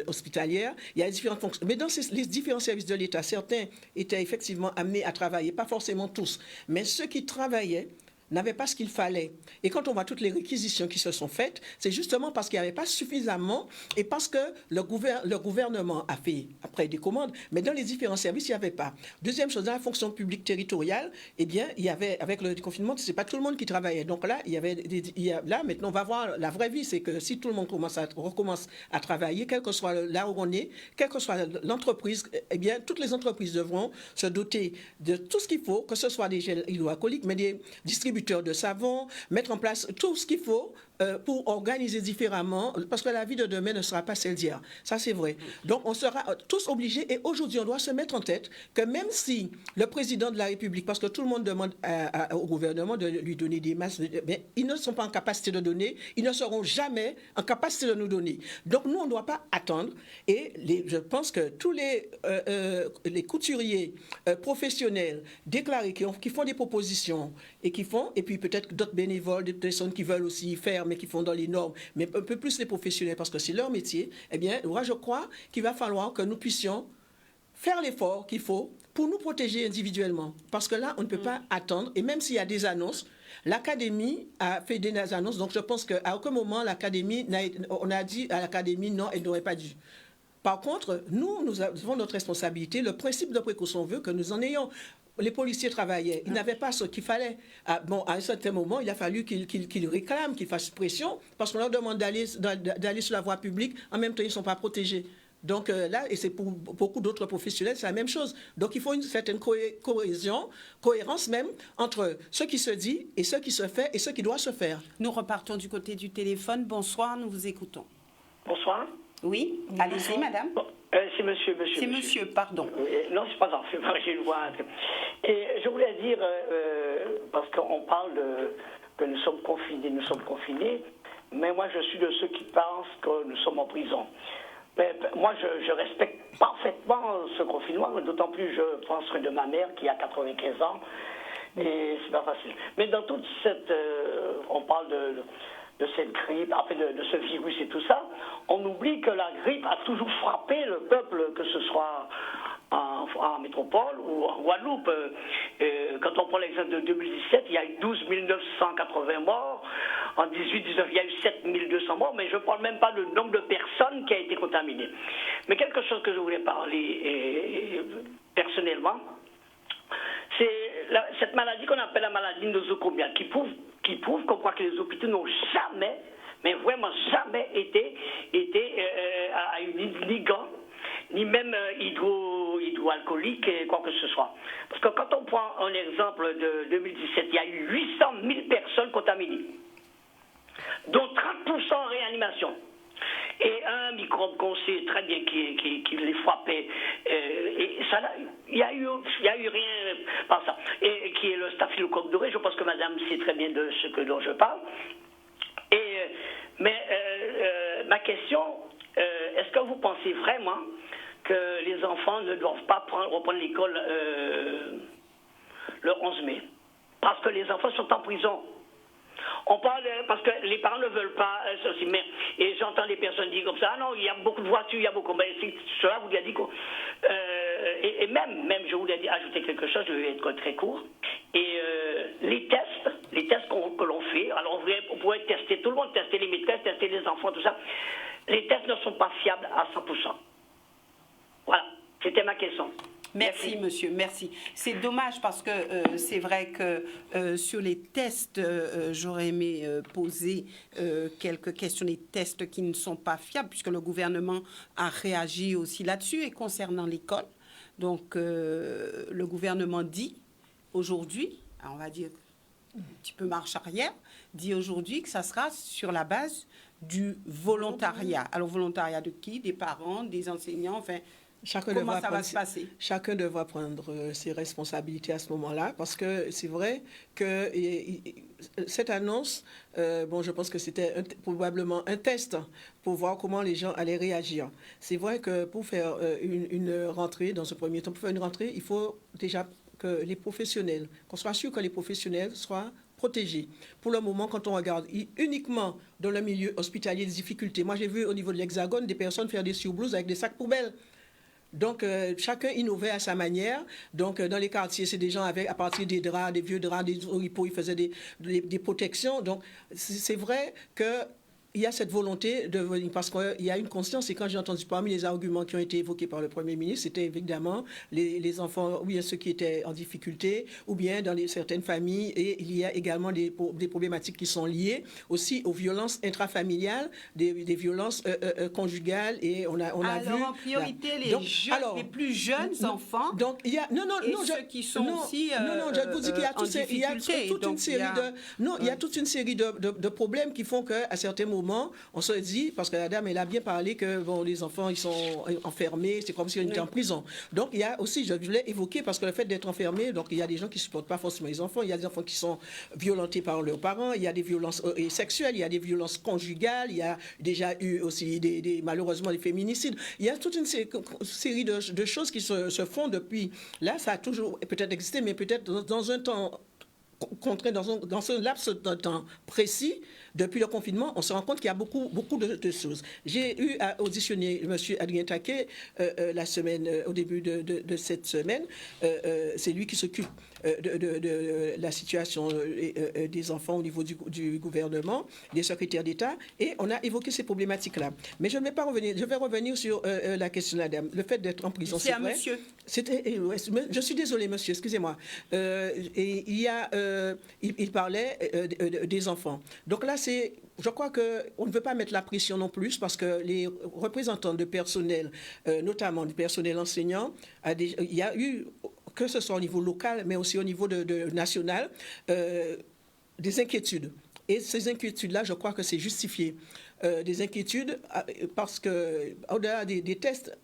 hospitalière, il y a les différentes fonctions. Mais dans les différents services de l'État, certains étaient effectivement amenés à travailler, pas forcément tous, mais ceux qui travaillaient n'avaient pas ce qu'il fallait. Et quand on voit toutes les réquisitions qui se sont faites, c'est justement parce qu'il n'y avait pas suffisamment et parce que le gouvernement a fait après des commandes, mais dans les différents services, il n'y avait pas. Deuxième chose, dans la fonction publique territoriale, eh bien, il y avait, avec le déconfinement, ce n'est pas tout le monde qui travaillait. Donc là, là, maintenant, on va voir la vraie vie, c'est que si tout le monde recommence à travailler, quel que soit là où on est, quelle que soit l'entreprise, eh bien, toutes les entreprises devront se doter de tout ce qu'il faut, que ce soit des gels hydroalcooliques, mais des distributeurs de savon, mettre en place tout ce qu'il faut pour organiser différemment, parce que la vie de demain ne sera pas celle d'hier. Ça, c'est vrai. Donc, on sera tous obligés, et aujourd'hui, on doit se mettre en tête que même si le président de la République, parce que tout le monde demande au gouvernement de lui donner des masques, mais ils ne sont pas en capacité de donner, ils ne seront jamais en capacité de nous donner. Donc, nous, on ne doit pas attendre, et je pense que tous les couturiers professionnels déclarés qui font des propositions et puis peut-être d'autres bénévoles, des personnes qui veulent aussi faire, mais qui font dans les normes, mais un peu plus les professionnels, parce que c'est leur métier, eh bien, moi, je crois qu'il va falloir que nous puissions faire l'effort qu'il faut pour nous protéger individuellement. Parce que là, on ne peut pas attendre, et même s'il y a des annonces, l'Académie a fait des annonces, donc je pense qu'à aucun moment, on a dit à l'Académie, non, elle n'aurait pas dû. Par contre, nous avons notre responsabilité. Le principe de précaution veut que nous en ayons. Les policiers travaillaient, ils n'avaient pas ce qu'il fallait. À un certain moment, il a fallu qu'ils réclament, qu'ils fassent pression, parce qu'on leur demande d'aller sur la voie publique, en même temps, ils ne sont pas protégés. Donc là, et c'est pour beaucoup d'autres professionnels, c'est la même chose. Donc il faut une certaine cohérence même, entre ce qui se dit et ce qui se fait et ce qui doit se faire. Nous repartons du côté du téléphone. Bonsoir, nous vous écoutons. Bonsoir. Oui, allez-y, madame. C'est monsieur. C'est monsieur, pardon. Non, c'est pas grave, j'ai une voix. Et je voulais dire, parce qu'on parle que nous sommes confinés, mais moi je suis de ceux qui pensent que nous sommes en prison. Mais, moi je respecte parfaitement ce confinement, d'autant plus je penserai de ma mère qui a 95 ans, et c'est pas facile. Mais dans toute cette... on parle de cette grippe, enfin de ce virus et tout ça, on oublie que la grippe a toujours frappé le peuple, que ce soit en métropole ou en Guadeloupe. Quand on prend l'exemple de 2017, il y a eu 12 980 morts. En 2018-2019, il y a eu 7 200 morts, mais je ne parle même pas du nombre de personnes qui ont été contaminées. Mais quelque chose que je voulais parler personnellement, c'est cette maladie qu'on appelle la maladie nosocomiale, qui prouve qu'on croit que les hôpitaux n'ont jamais, mais vraiment jamais été à une ligand, ni même hydroalcoolique, quoi que ce soit. Parce que quand on prend un exemple de 2017, il y a eu 800 000 personnes contaminées, dont 30% en réanimation. Et un microbe qu'on sait très bien qui les frappait, et ça, il y a eu rien par ça, et qui est le staphylocoque doré. Je pense que madame sait très bien de ce dont je parle. Mais ma question, est-ce que vous pensez pensez vraiment que les enfants ne doivent pas reprendre l'école le 11 mai? Parce que les enfants sont en prison. On parle parce que les parents ne veulent pas ceci, mais et j'entends des personnes dire comme ça, ah non, il y a beaucoup de voitures, il y a beaucoup, mais cela vous a dit quoi. Et même je voulais ajouter quelque chose, je vais être très court. Et les tests que l'on fait, alors on pourrait tester tout le monde, tester les médecins, tester les enfants, tout ça. Les tests ne sont pas fiables à 100%. Voilà, c'était ma question. Merci, monsieur, merci. C'est dommage parce que c'est vrai que sur les tests, j'aurais aimé poser quelques questions, des tests qui ne sont pas fiables, puisque le gouvernement a réagi aussi là-dessus. Et concernant l'école, donc le gouvernement dit aujourd'hui, on va dire un petit peu marche arrière, dit aujourd'hui que ça sera sur la base du volontariat. Alors, volontariat de qui? Des parents, des enseignants, enfin... Comment ça va se passer? Chacun devra prendre ses responsabilités à ce moment-là, parce que c'est vrai que cette annonce, je pense que c'était probablement un test pour voir comment les gens allaient réagir. C'est vrai que pour faire une rentrée, dans ce premier temps, pour faire une rentrée, il faut déjà que les professionnels, qu'on soit sûr que les professionnels soient protégés. Pour le moment, quand on regarde uniquement dans le milieu hospitalier des difficultés, moi j'ai vu au niveau de l'Hexagone des personnes faire des surblouses avec des sacs poubelles. Donc, chacun innovait à sa manière. Donc, dans les quartiers, c'est des gens avec, à partir des draps, des vieux draps, des oripeaux, ils faisaient des protections. Donc, c'est vrai que il y a cette volonté de venir, parce qu'il y a une conscience, et quand j'ai entendu parmi les arguments qui ont été évoqués par le Premier ministre, c'était évidemment les enfants, ou bien ceux qui étaient en difficulté, ou bien dans certaines familles, et il y a également des problématiques qui sont liées aussi aux violences intrafamiliales, des violences conjugales, et on a vu... Alors, en priorité, les plus jeunes enfants, donc, il y a, ceux qui sont aussi je vous dis qu'il y a toute une série de problèmes qui font qu'à certains moments, on se dit, parce que la dame, elle a bien parlé que les enfants, ils sont enfermés, c'est comme si on était en prison. Donc, il y a aussi, je voulais évoquer, parce que le fait d'être enfermé, donc il y a des gens qui ne supportent pas forcément les enfants, il y a des enfants qui sont violentés par leurs parents, il y a des violences sexuelles, il y a des violences conjugales, il y a déjà eu aussi, malheureusement, des féminicides. Il y a toute une série de choses qui se font depuis. Là, ça a toujours peut-être existé, mais peut-être dans un temps contraint, dans un laps de temps précis. Depuis le confinement, on se rend compte qu'il y a beaucoup de choses. J'ai eu à auditionner M. Adrien Taquet la semaine, au début de cette semaine. C'est lui qui s'occupe de la situation des enfants au niveau du gouvernement, des secrétaires d'État, et on a évoqué ces problématiques-là. Mais je ne vais pas revenir. Je vais revenir sur la question de la dame. Le fait d'être en prison, c'est vrai. monsieur. Je suis désolée, monsieur, excusez-moi. Et il parlait des enfants. Donc là, je crois qu'on ne veut pas mettre la pression non plus, parce que les représentants de personnel, notamment du personnel enseignant, il y a eu, que ce soit au niveau local, mais aussi au niveau national, des inquiétudes. Et ces inquiétudes-là, je crois que c'est justifié. Des inquiétudes parce qu'au-delà des tests,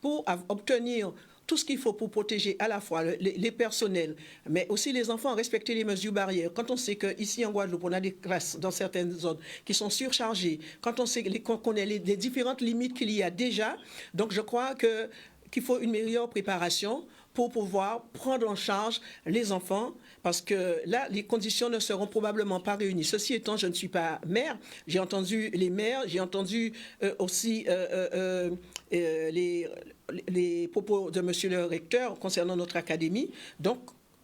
pour obtenir tout ce qu'il faut pour protéger à la fois les personnels, mais aussi les enfants, respecter les mesures barrières. Quand on sait qu'ici en Guadeloupe, on a des classes dans certaines zones qui sont surchargées, quand on connaît les différentes limites qu'il y a déjà, donc je crois qu'il faut une meilleure préparation pour pouvoir prendre en charge les enfants, parce que là, les conditions ne seront probablement pas réunies. Ceci étant, je ne suis pas maire, j'ai entendu les maires, j'ai entendu aussi les propos de monsieur le recteur concernant notre académie. Donc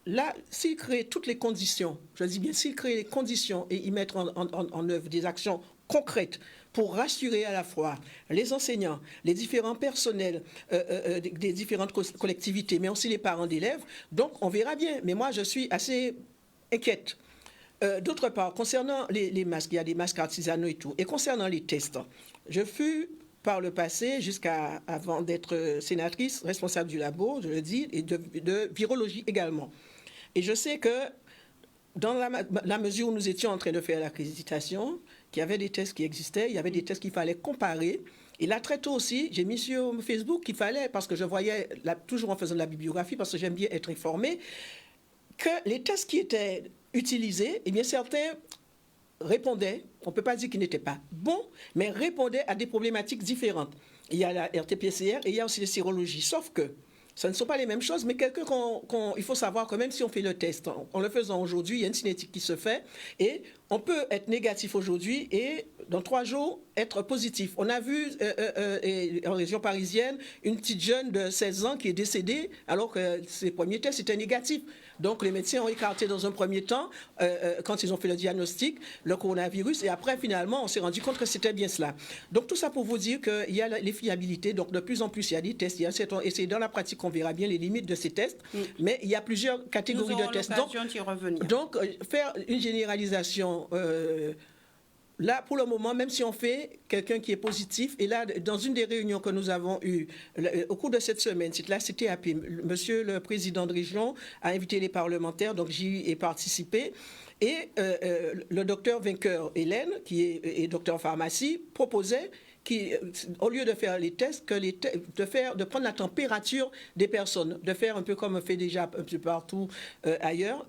là, s'il crée toutes les conditions, je dis bien s'il crée les conditions et y mettre en œuvre des actions concrètes pour rassurer à la fois les enseignants, les différents personnels des différentes collectivités, mais aussi les parents d'élèves, donc on verra bien. Mais moi, je suis assez inquiète. D'autre part, concernant les masques, il y a des masques artisanaux et tout, et concernant les tests, je fus par le passé, avant d'être sénatrice, responsable du labo, je le dis, et de virologie également. Et je sais que dans la mesure où nous étions en train de faire l'accréditation, qu'il y avait des tests qui existaient, il y avait des tests qu'il fallait comparer. Et là, très tôt aussi, j'ai mis sur Facebook qu'il fallait, parce que je voyais, toujours en faisant de la bibliographie, parce que j'aime bien être informée, que les tests qui étaient utilisés, eh bien certains répondaient, on ne peut pas dire qu'ils n'étaient pas bons, mais répondaient à des problématiques différentes. il y a la RT-PCR et il y a aussi les sérologies. Sauf que ce ne sont pas les mêmes choses, mais il faut savoir que même si on fait le test, en le faisant aujourd'hui, il y a une cinétique qui se fait et on peut être négatif aujourd'hui et dans 3 jours être positif. On a vu en région parisienne une petite jeune de 16 ans qui est décédée alors que ses premiers tests étaient négatifs. Donc les médecins ont écarté dans un premier temps, quand ils ont fait le diagnostic, le coronavirus et après finalement on s'est rendu compte que c'était bien cela. Donc tout ça pour vous dire qu'il y a les fiabilités, donc de plus en plus il y a des tests, et c'est dans la pratique qu'on verra bien les limites de ces tests, mais il y a plusieurs catégories de tests. Donc faire une généralisation là, pour le moment, même si on fait quelqu'un qui est positif, et là, dans une des réunions que nous avons eues au cours de cette semaine, c'est la CTAP, monsieur le président de région a invité les parlementaires, donc j'y ai participé, et le docteur Vainqueur Hélène, qui est docteur en pharmacie, proposait au lieu de faire les tests, de prendre la température des personnes, de faire un peu comme on fait déjà un peu partout ailleurs,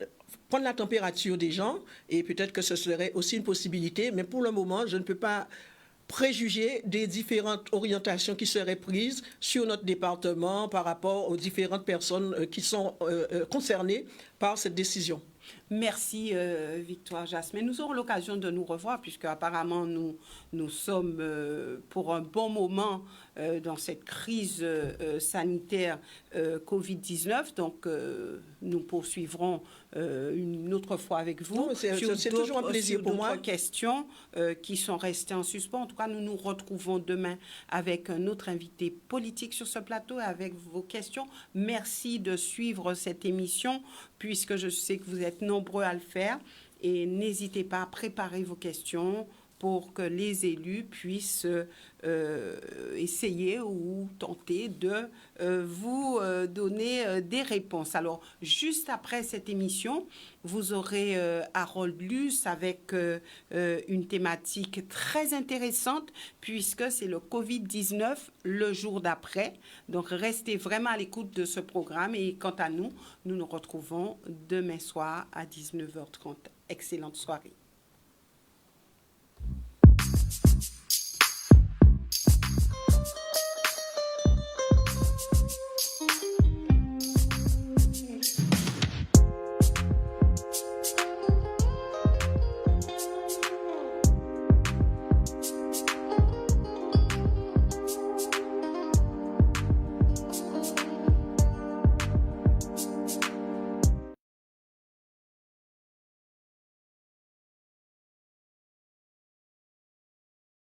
prendre la température des gens, et peut-être que ce serait aussi une possibilité, mais pour le moment, je ne peux pas préjuger des différentes orientations qui seraient prises sur notre département par rapport aux différentes personnes qui sont concernées par cette décision. Merci Victoire Jasmin. Nous aurons l'occasion de nous revoir puisque apparemment nous sommes pour un bon moment dans cette crise sanitaire Covid-19. Donc nous poursuivrons une autre fois avec vous. C'est toujours un plaisir pour moi. Questions qui sont restées en suspens. En tout cas, nous nous retrouvons demain avec un autre invité politique sur ce plateau avec vos questions. Merci de suivre cette émission puisque je sais que vous êtes nombreux à le faire et n'hésitez pas à préparer vos questions pour que les élus puissent essayer ou tenter de vous donner des réponses. Alors, juste après cette émission, vous aurez Harold Luce avec une thématique très intéressante puisque c'est le Covid-19 le jour d'après. Donc, restez vraiment à l'écoute de ce programme et quant à nous, nous nous retrouvons demain soir à 19h30. Excellente soirée.